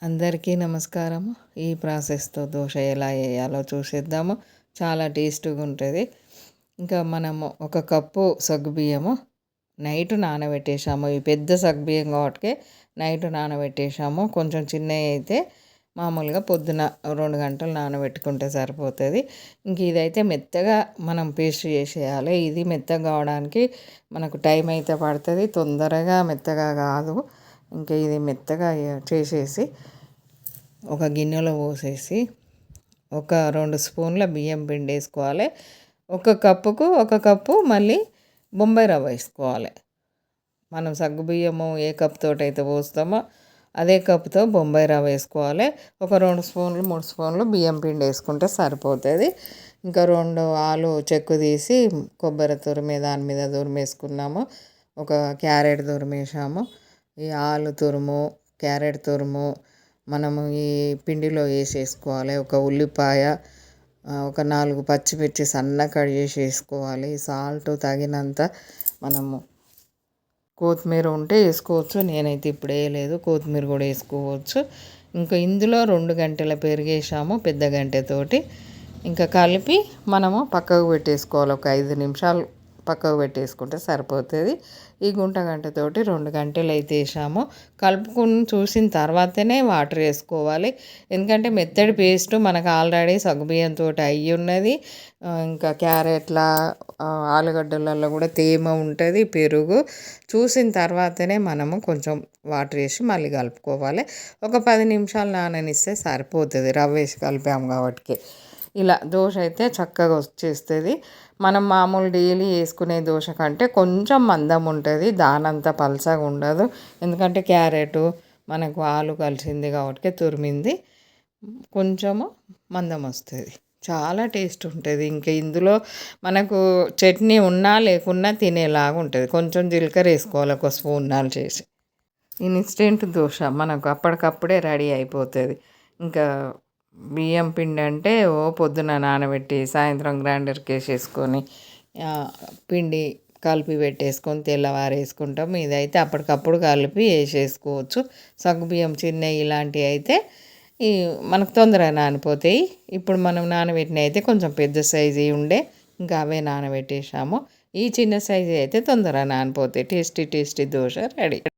అందరికీ నమస్కారము. ఈ ప్రాసెస్తో దోశ ఎలా వేయాలో చూసేద్దాము. చాలా టేస్టీగా ఉంటుంది. ఇంకా మనము ఒక కప్పు సగ్గుబియ్యము నైట్ నానబెట్టేసాము. ఈ పెద్ద సగ్గుబియ్యం కాబట్టి నైట్ నానబెట్టేసాము. కొంచెం చిన్నవి అయితే మామూలుగా పొద్దున 2 గంటలు నానబెట్టుకుంటే సరిపోతుంది. ఇంక ఇదైతే మెత్తగా మనం పేస్ట్ చేసేయాలి. ఇది మెత్తగా కావడానికి మనకు టైం అయితే పడుతుంది, తొందరగా మెత్తగా కాదు. ఇంకా ఇది మెత్తగా చేసేసి ఒక గిన్నెలో పోసేసి ఒక 2 స్పూన్ల బియ్యం పిండి వేసుకోవాలి. ఒక కప్పుకు ఒక కప్పు మళ్ళీ బొంబాయి రవ్వ వేసుకోవాలి. మనం సగ్గుబియ్యము ఏ కప్తో అయితే పోస్తామో అదే కప్పుతో బొంబాయి రవ్వ వేసుకోవాలి. ఒక 2 స్పూన్లు 3 స్పూన్లు బియ్యం పిండి వేసుకుంటే సరిపోతుంది. ఇంకా 2 ఆలు చెక్కు తీసి కొబ్బరి తురిమే దాని మీద తురిమేసుకున్నాము. ఒక క్యారెట్ తురిమేసాము. ఈ ఆలు తురుము, క్యారెట్ తురుము మనము ఈ పిండిలో వేసేసుకోవాలి. ఒక ఉల్లిపాయ, ఒక 4 పచ్చిమిర్చి సన్న కట్ చేసి వేసుకోవాలి. సాల్ట్ తగినంత. మనము కొత్తిమీర ఉంటే వేసుకోవచ్చు, నేనైతే ఇప్పుడు వేయలేదు. కొత్తిమీర కూడా వేసుకోవచ్చు. ఇంకా ఇందులో 2 గంటల పెరుగు వేసాము పెద్ద గంటెతోటి. ఇంకా కలిపి మనము పక్కకు పెట్టేసుకోవాలి. ఒక 5 నిమిషాలు పక్కకు పెట్టేసుకుంటే సరిపోతుంది. ఈ గంటతోటి 2 గంటలు అయితే వేసాము. కలుపుకుని చూసిన తర్వాతనే వాటర్ వేసుకోవాలి. ఎందుకంటే మెత్తడి పేస్ట్ మనకు ఆల్రెడీ సగ్గుబియ్యంతో అయ్యి ఉన్నది. ఇంకా క్యారెట్ల ఆలుగడ్డలలో కూడా తేమ ఉంటుంది. పెరుగు చూసిన తర్వాతనే మనము కొంచెం వాటర్ వేసి మళ్ళీ కలుపుకోవాలి. ఒక 10 నిమిషాలు నాననిస్తే సరిపోతుంది, రవ్వ వేసి కలిపాము కాబట్టి. ఇలా దోశ అయితే చక్కగా వచ్చేస్తుంది. మనం మామూలు డైలీ వేసుకునే దోశ కంటే కొంచెం మందం ఉంటుంది, దానంత పలసగా ఉండదు. ఎందుకంటే క్యారెట్ మనకు ఆలు కలిసింది కాబట్టి తురిమింది కొంచెము మందం వస్తుంది. చాలా టేస్ట్ ఉంటుంది. ఇంకా ఇందులో మనకు చట్నీ ఉన్నా లేకున్నా తినేలాగా ఉంటుంది. కొంచెం జీలకర్ర వేసుకోవాలి, ఒక స్పూన్ చేసి. ఇన్స్టెంట్ దోశ మనకు అప్పటికప్పుడే రెడీ అయిపోతుంది. ఇంకా బియ్యం పిండి అంటే పొద్దున నానబెట్టి సాయంత్రం గ్రైండర్కి వేసేసుకొని పిండి కలిపి పెట్టేసుకొని తెల్లవారు వేసుకుంటాం. ఇదైతే అప్పటికప్పుడు కలిపి వేసేసుకోవచ్చు. సగ్గుబియ్యం చిన్నవి ఇలాంటివి అయితే మనకు తొందరగా నానిపోతాయి. ఇప్పుడు మనం నానబెట్టినవి అయితే కొంచెం పెద్ద సైజు ఉండే, ఇంకా అవే నానబెట్టేసాము. ఈ చిన్న సైజు అయితే తొందరగా నానిపోతాయి. Tasty dosa ready.